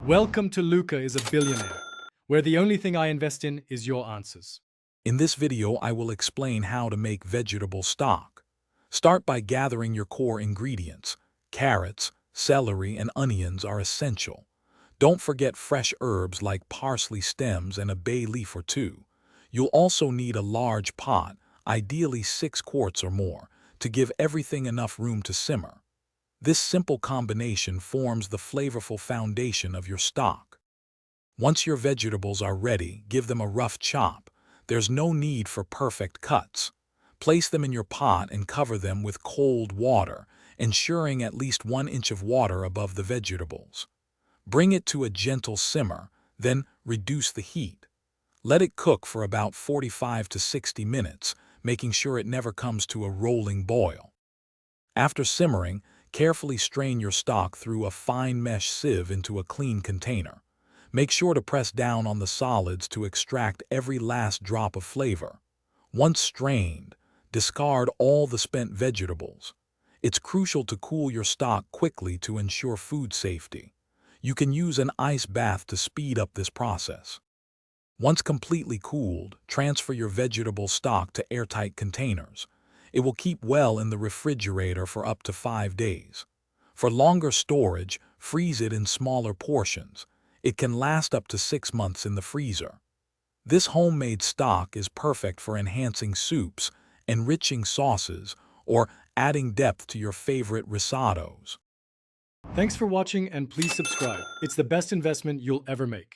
Welcome to Luca is a Billionaire, where the only thing I invest in is your answers. In this video, I will explain how to make vegetable stock. Start by gathering your core ingredients. Carrots, celery, and onions are essential. Don't forget fresh herbs like parsley stems and a bay leaf or two. You'll also need a large pot, ideally 6 quarts or more, to give everything enough room to simmer. This simple combination forms the flavorful foundation of your stock. Once your vegetables are ready, give them a rough chop. There's no need for perfect cuts. Place them in your pot and cover them with cold water, ensuring at least 1 inch of water above the vegetables. Bring it to a gentle simmer, then reduce the heat. Let it cook for about 45 to 60 minutes, making sure it never comes to a rolling boil. After simmering, carefully strain your stock through a fine mesh sieve into a clean container. Make sure to press down on the solids to extract every last drop of flavor. Once strained, discard all the spent vegetables. It's crucial to cool your stock quickly to ensure food safety. You can use an ice bath to speed up this process. Once completely cooled, transfer your vegetable stock to airtight containers. It will keep well in the refrigerator for up to 5 days. For longer storage, freeze it in smaller portions. It can last up to 6 months in the freezer. This homemade stock is perfect for enhancing soups, enriching sauces, or adding depth to your favorite risottos. Thanks for watching and please subscribe. It's the best investment you'll ever make.